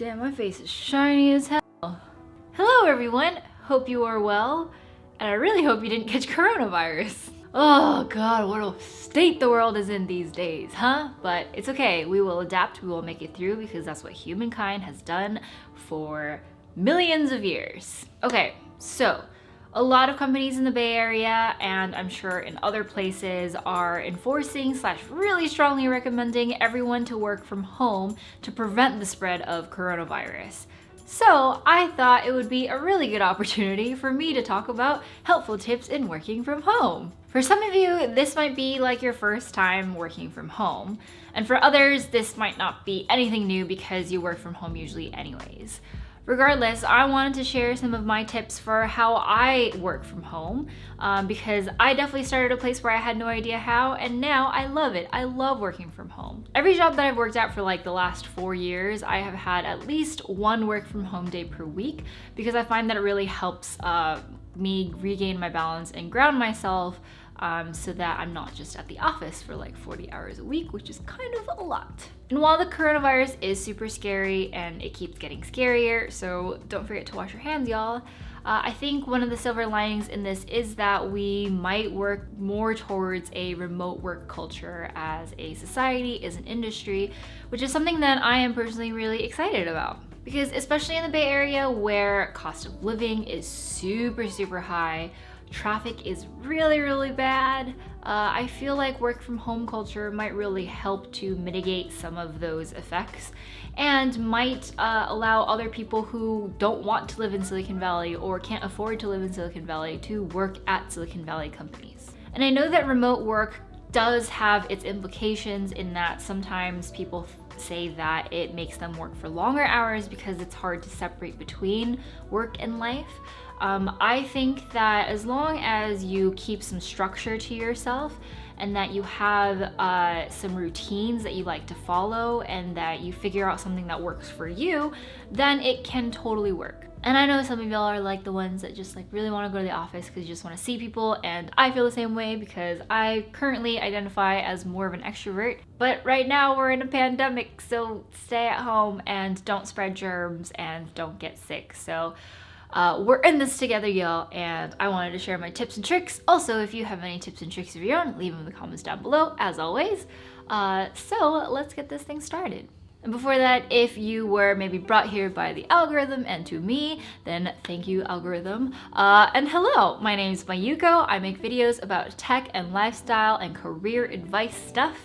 Damn, my face is shiny as hell. Hello everyone, hope you are well, and I really hope you didn't catch coronavirus. Oh god, what a state the world is in these days, huh? But it's okay, we will adapt, we will make it through because that's what humankind has done for millions of years. Okay, so a lot of companies in the Bay Area, and I'm sure in other places, are enforcing / really strongly recommending everyone to work from home to prevent the spread of coronavirus. So I thought it would be a really good opportunity for me to talk about helpful tips in working from home. For some of you, this might be like your first time working from home, and for others, this might not be anything new because you work from home usually anyways. Regardless, I wanted to share some of my tips for how I work from home because I definitely started a place where I had no idea how, and now I love it. I love working from home. Every job that I've worked at for like the last 4 years, I have had at least one work from home day per week because I find that it really helps me regain my balance and ground myself so that I'm not just at the office for like 40 hours a week, which is kind of a lot. And while the coronavirus is super scary and it keeps getting scarier, so don't forget to wash your hands, y'all, I think one of the silver linings in this is that we might work more towards a remote work culture as a society, as an industry, which is something that I am personally really excited about. Because especially in the Bay Area where cost of living is super high, traffic is really bad, I feel like work from home culture might really help to mitigate some of those effects and might allow other people who don't want to live in Silicon Valley or can't afford to live in Silicon Valley to work at Silicon Valley companies. And I know that remote work does have its implications in that sometimes people say that it makes them work for longer hours because it's hard to separate between work and life. I think that as long as you keep some structure to yourself and that you have some routines that you like to follow and that you figure out something that works for you, then it can totally work. And I know some of y'all are like the ones that just like really want to go to the office because you just want to see people, and I feel the same way because I currently identify as more of an extrovert. But right now we're in a pandemic, so stay at home and don't spread germs and don't get sick. So we're in this together, y'all, and I wanted to share my tips and tricks. Also, if you have any tips and tricks of your own, leave them in the comments down below, as always. So let's get this thing started. And before that, if you were maybe brought here by the algorithm and to me, then thank you, algorithm. And hello, my name's Mayuko. I make videos about tech and lifestyle and career advice stuff.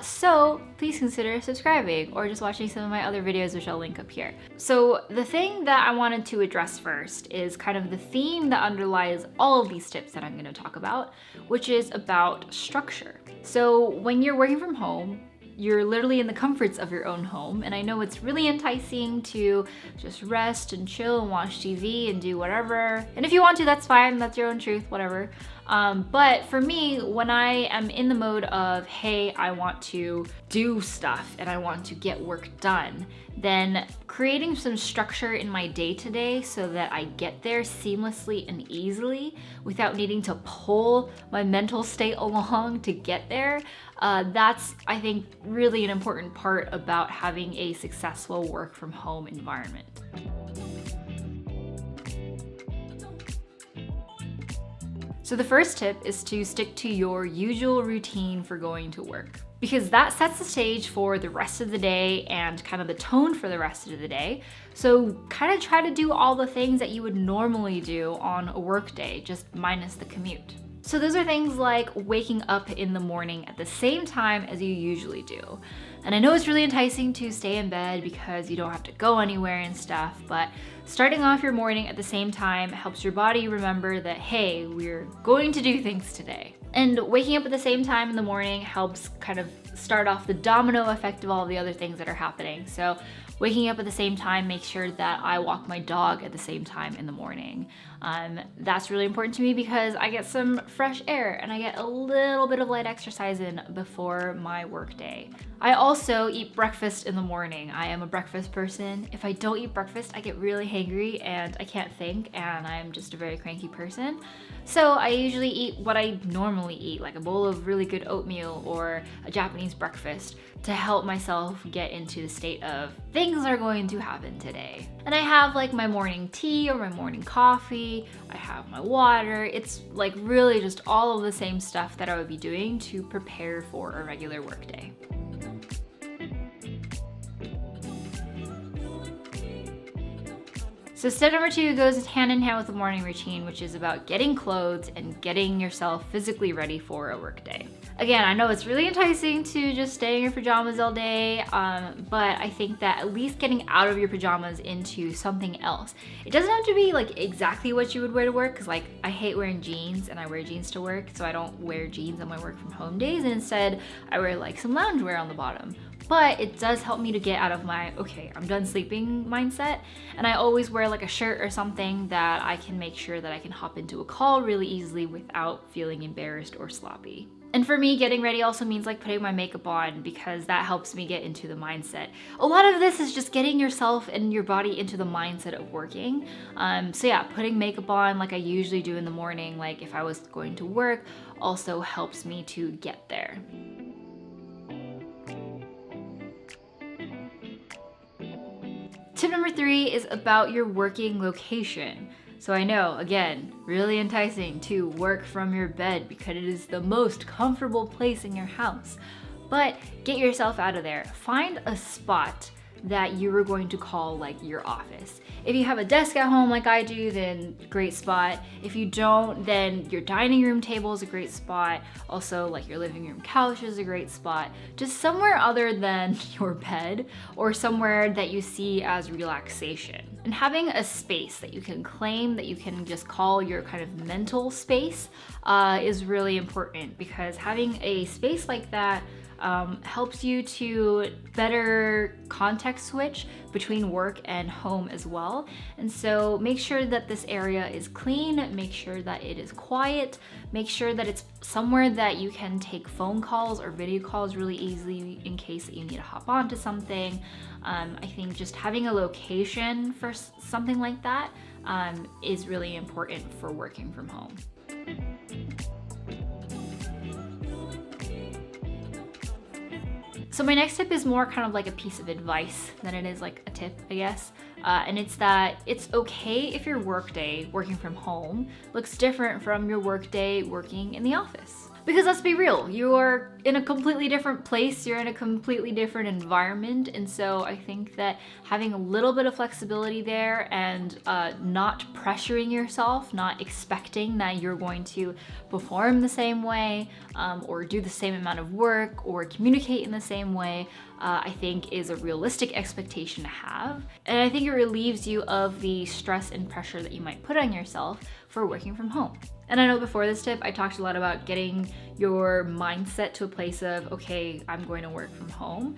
So please consider subscribing or just watching some of my other videos, which I'll link up here. So the thing that I wanted to address first is kind of the theme that underlies all of these tips that I'm going to talk about, which is about structure. So when you're working from home, you're literally in the comforts of your own home, and I know it's really enticing to just rest and chill and watch TV and do whatever. And if you want to, that's fine, that's your own truth, whatever. But for me, when I am in the mode of, hey, I want to do stuff and I want to get work done, then creating some structure in my day-to-day so that I get there seamlessly and easily without needing to pull my mental state along to get there, that's, I think, really an important part about having a successful work from home environment. So the first tip is to stick to your usual routine for going to work, because that sets the stage for the rest of the day and kind of the tone for the rest of the day. So kind of try to do all the things that you would normally do on a work day, just minus the commute. So those are things like waking up in the morning at the same time as you usually do. And I know it's really enticing to stay in bed because you don't have to go anywhere and stuff, but starting off your morning at the same time helps your body remember that, hey, we're going to do things today. And waking up at the same time in the morning helps kind of start off the domino effect of all the other things that are happening. So waking up at the same time makes sure that I walk my dog at the same time in the morning. That's really important to me because I get some fresh air and I get a little bit of light exercise in before my work day. I also eat breakfast in the morning. I am a breakfast person. If I don't eat breakfast, I get really hangry and I can't think, and I'm just a very cranky person. So I usually eat what I normally eat, like a bowl of really good oatmeal or a Japanese breakfast, to help myself get into the state of thinking things are going to happen today. And I have like my morning tea or my morning coffee, I have my water. It's like really just all of the same stuff that I would be doing to prepare for a regular workday. So step number 2 goes hand in hand with the morning routine, which is about getting clothes and getting yourself physically ready for a workday. Again, I know it's really enticing to just stay in your pajamas all day, but I think that at least getting out of your pajamas into something else. It doesn't have to be like exactly what you would wear to work, because like I hate wearing jeans and I wear jeans to work, so I don't wear jeans on my work from home days, and instead I wear like some loungewear on the bottom. But it does help me to get out of my, okay, I'm done sleeping mindset. And I always wear like a shirt or something that I can make sure that I can hop into a call really easily without feeling embarrassed or sloppy. And for me, getting ready also means like putting my makeup on, because that helps me get into the mindset. A lot of this is just getting yourself and your body into the mindset of working. So yeah, putting makeup on like I usually do in the morning, like if I was going to work, also helps me to get there. Tip number 3 is about your working location. So I know, again, really enticing to work from your bed because it is the most comfortable place in your house. But get yourself out of there. Find a spot that you are going to call like your office. If you have a desk at home like I do, then great spot. If you don't, then your dining room table is a great spot. Also, like your living room couch is a great spot. Just somewhere other than your bed, or somewhere that you see as relaxation. And having a space that you can claim, that you can just call your kind of mental space, is really important, because having a space like that helps you to better context switch between work and home as well. And so make sure that this area is clean, make sure that it is quiet, make sure that it's somewhere that you can take phone calls or video calls really easily in case that you need to hop onto something. I think just having a location for something like that is really important for working from home. So my next tip is more kind of like a piece of advice than it is like a tip, I guess. And it's that it's okay if your workday working from home looks different from your workday working in the office. Because let's be real, you are in a completely different place, you're in a completely different environment, and so I think that having a little bit of flexibility there and not pressuring yourself, not expecting that you're going to perform the same way or do the same amount of work or communicate in the same way, I think is a realistic expectation to have. And I think it relieves you of the stress and pressure that you might put on yourself for working from home. And I know before this tip, I talked a lot about getting your mindset to a place of, okay, I'm going to work from home.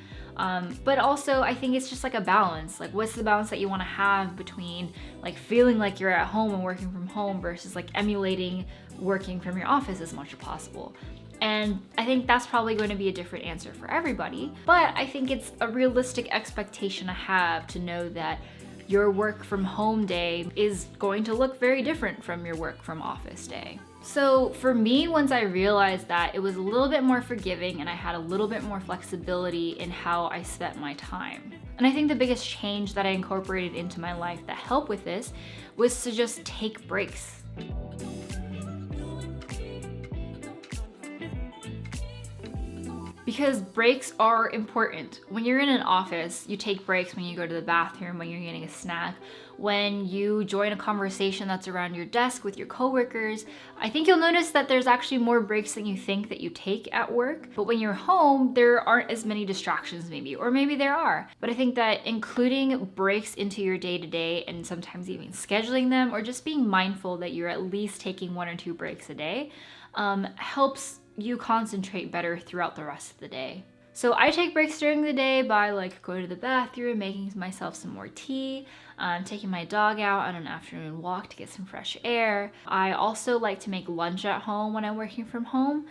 But also I think it's just like a balance. Like what's the balance that you want to have between like feeling like you're at home and working from home versus like emulating working from your office as much as possible. And I think that's probably going to be a different answer for everybody. But I think it's a realistic expectation to have, to know that your work from home day is going to look very different from your work from office day. So for me, once I realized that, it was a little bit more forgiving and I had a little bit more flexibility in how I spent my time. And I think the biggest change that I incorporated into my life that helped with this was to just take breaks. Because breaks are important. When you're in an office, you take breaks when you go to the bathroom, when you're getting a snack, when you join a conversation that's around your desk with your coworkers. I think you'll notice that there's actually more breaks than you think that you take at work. But when you're home, there aren't as many distractions maybe, or maybe there are. But I think that including breaks into your day-to-day and sometimes even scheduling them, or just being mindful that you're at least taking 1 or 2 breaks a day, helps you concentrate better throughout the rest of the day. So I take breaks during the day by like going to the bathroom, making myself some more tea, taking my dog out on an afternoon walk to get some fresh air. I also like to make lunch at home when I'm working from home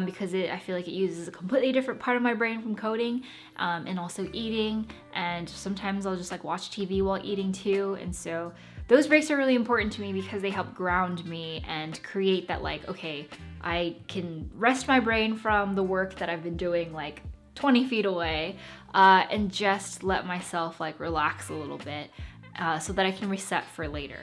because I feel like it uses a completely different part of my brain from coding and also eating. And sometimes I'll just like watch TV while eating too. And so those breaks are really important to me because they help ground me and create that like, okay, I can rest my brain from the work that I've been doing like 20 feet away, and just let myself like relax a little bit so that I can reset for later.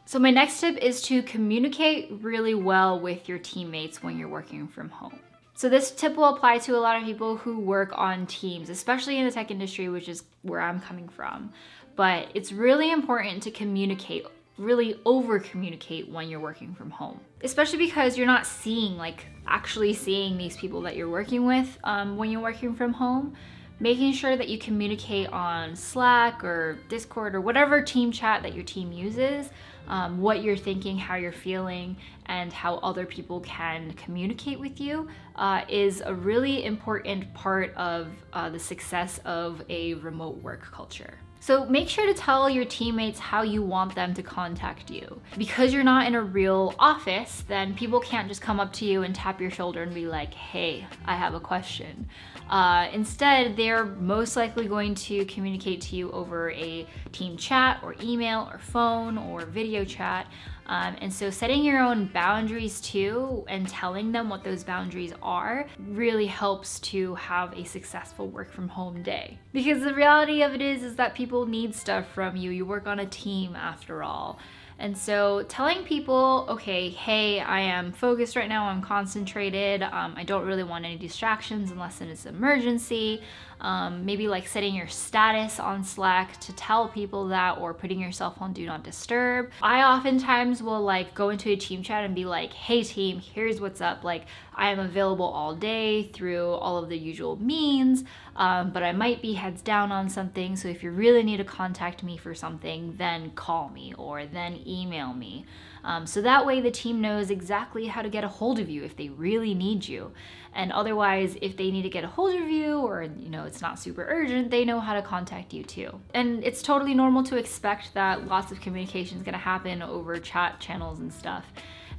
So my next tip is to communicate really well with your teammates when you're working from home. So this tip will apply to a lot of people who work on teams, especially in the tech industry, which is where I'm coming from. But it's really important to communicate, really over communicate when you're working from home, especially because you're not actually seeing these people that you're working with when you're working from home. Making sure that you communicate on Slack or Discord or whatever team chat that your team uses, what you're thinking, how you're feeling, and how other people can communicate with you is a really important part of the success of a remote work culture. So make sure to tell your teammates how you want them to contact you. Because you're not in a real office, then people can't just come up to you and tap your shoulder and be like, hey, I have a question. Instead, they're most likely going to communicate to you over a team chat or email or phone or video chat. And so setting your own boundaries too and telling them what those boundaries are really helps to have a successful work from home day. Because the reality of it is that people need stuff from you. You work on a team after all. And so telling people, okay, hey, I am focused right now, I'm concentrated, I don't really want any distractions unless it's an emergency. Maybe like setting your status on Slack to tell people that, or putting yourself on do not disturb. I oftentimes will like go into a team chat and be like, hey team, here's what's up. Like I am available all day through all of the usual means, but I might be heads down on something. So if you really need to contact me for something, then call me or then email me. So that way the team knows exactly how to get a hold of you if they really need you. And otherwise, if they need to get a hold of you or, it's not super urgent, they know how to contact you too. And it's totally normal to expect that lots of communication is going to happen over chat channels and stuff.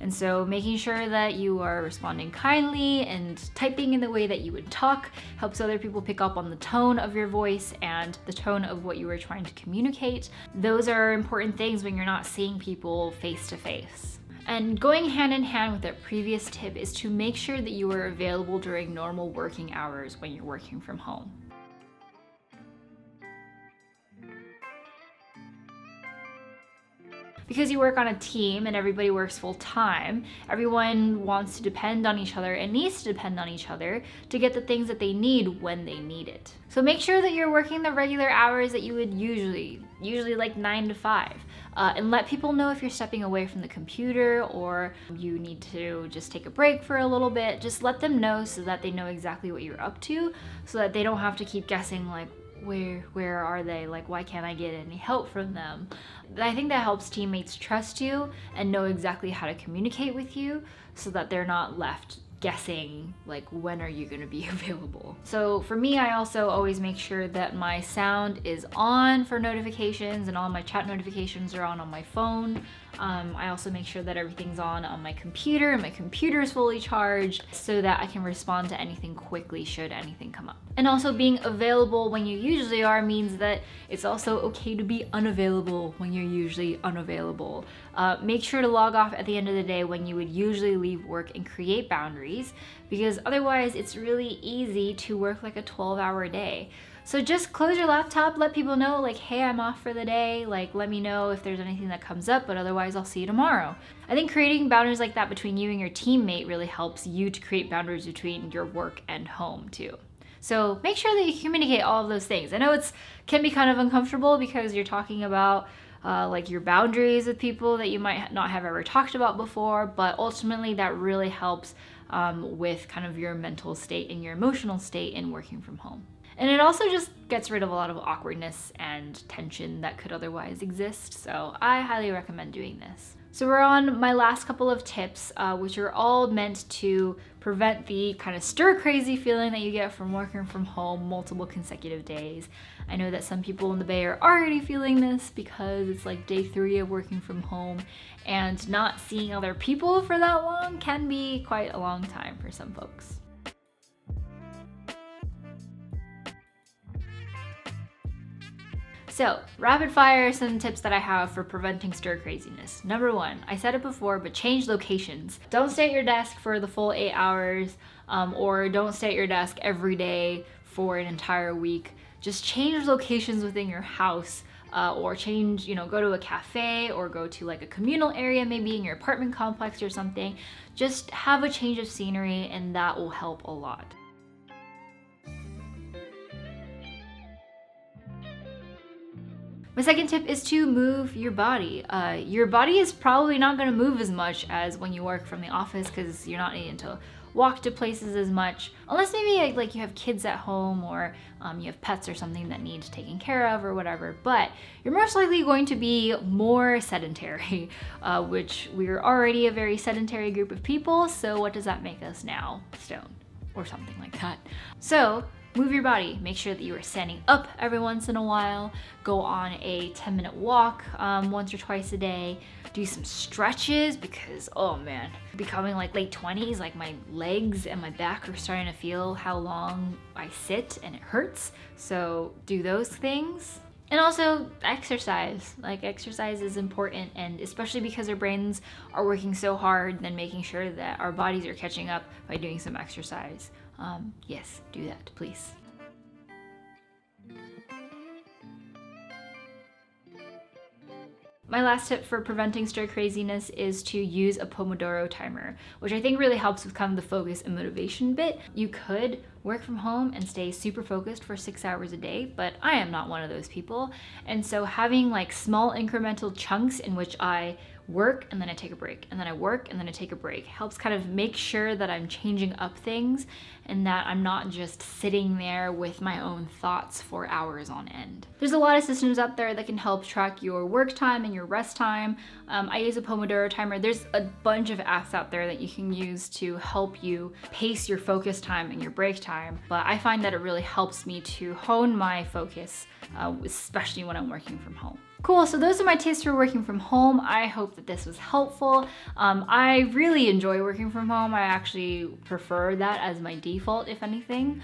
And so making sure that you are responding kindly and typing in the way that you would talk helps other people pick up on the tone of your voice and the tone of what you were trying to communicate. Those are important things when you're not seeing people face to face. And going hand in hand with that previous tip is to make sure that you are available during normal working hours when you're working from home. Because you work on a team and everybody works full time, everyone wants to depend on each other and needs to depend on each other to get the things that they need when they need it. So make sure that you're working the regular hours that you would usually like 9 to 5. And let people know if you're stepping away from the computer or you need to just take a break for a little bit. Just let them know so that they know exactly what you're up to, so that they don't have to keep guessing like, where are they? Like, why can't I get any help from them? I think that helps teammates trust you and know exactly how to communicate with you so that they're not left guessing like, when are you going to be available? So for me, I also always make sure that my sound is on for notifications and all my chat notifications are on my phone. I also make sure that everything's on my computer and my computer is fully charged so that I can respond to anything quickly should anything come up. And also being available when you usually are means that it's also okay to be unavailable when you're usually unavailable. Make sure to log off at the end of the day when you would usually leave work and create boundaries, because otherwise it's really easy to work like a 12-hour day. So just close your laptop, let people know like, hey, I'm off for the day, like let me know if there's anything that comes up, but otherwise I'll see you tomorrow. I think creating boundaries like that between you and your teammate really helps you to create boundaries between your work and home too. So make sure that you communicate all of those things. I know can be kind of uncomfortable because you're talking about like your boundaries with people that you might not have ever talked about before, but ultimately that really helps with kind of your mental state and your emotional state in working from home. And it also just gets rid of a lot of awkwardness and tension that could otherwise exist. So I highly recommend doing this. So we're on my last couple of tips, which are all meant to prevent the kind of stir-crazy feeling that you get from working from home multiple consecutive days. I know that some people in the Bay are already feeling this because it's like day 3 of working from home, and not seeing other people for that long can be quite a long time for some folks. So, rapid fire some tips that I have for preventing stir craziness. Number 1, I said it before, but change locations. Don't stay at your desk for the full 8 hours, or don't stay at your desk every day for an entire week. Just change locations within your house, or change, go to a cafe or go to like a communal area, maybe in your apartment complex or something. Just have a change of scenery, and that will help a lot. My second tip is to move your body. Your body is probably not going to move as much as when you work from the office because you're not needing to walk to places as much, unless maybe like you have kids at home or you have pets or something that needs taken care of or whatever. But you're most likely going to be more sedentary, which we're already a very sedentary group of people. So what does that make us now? Stone or something like that. So move your body. Make sure that you are standing up every once in a while. Go on a 10-minute walk once or twice a day. Do some stretches because, oh man, becoming like late 20s, like my legs and my back are starting to feel how long I sit and it hurts. So do those things. And also exercise. Like exercise is important, and especially because our brains are working so hard, then making sure that our bodies are catching up by doing some exercise. Yes, do that, please. My last tip for preventing stir craziness is to use a Pomodoro timer, which I think really helps with kind of the focus and motivation bit. You could work from home and stay super focused for 6 hours a day, but I am not one of those people. And so having like small incremental chunks in which I work and then I take a break, and then I work and then I take a break helps kind of make sure that I'm changing up things and that I'm not just sitting there with my own thoughts for hours on end. There's a lot of systems out there that can help track your work time and your rest time. I use a Pomodoro timer. There's a bunch of apps out there that you can use to help you pace your focus time and your break time, but I find that it really helps me to hone my focus, especially when I'm working from home. Cool, so those are my tips for working from home. I hope that this was helpful. I really enjoy working from home. I actually prefer that as my default, if anything,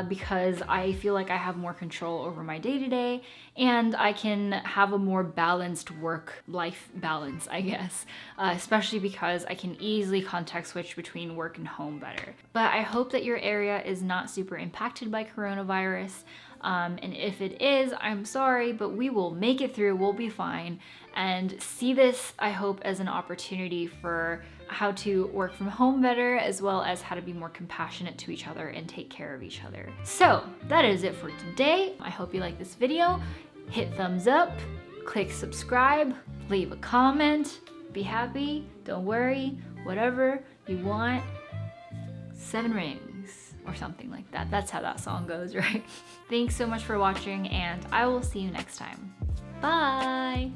because I feel like I have more control over my day-to-day and I can have a more balanced work-life balance, I guess, especially because I can easily context switch between work and home better. But I hope that your area is not super impacted by coronavirus. And if it is, I'm sorry, but we will make it through, we'll be fine. And see this, I hope, as an opportunity for how to work from home better, as well as how to be more compassionate to each other and take care of each other. So that is it for today. I hope you like this video. Hit thumbs up, click subscribe, leave a comment, be happy, don't worry, whatever you want. 7 rings. Or something like that. That's how that song goes, right? Thanks so much for watching, and I will see you next time. Bye!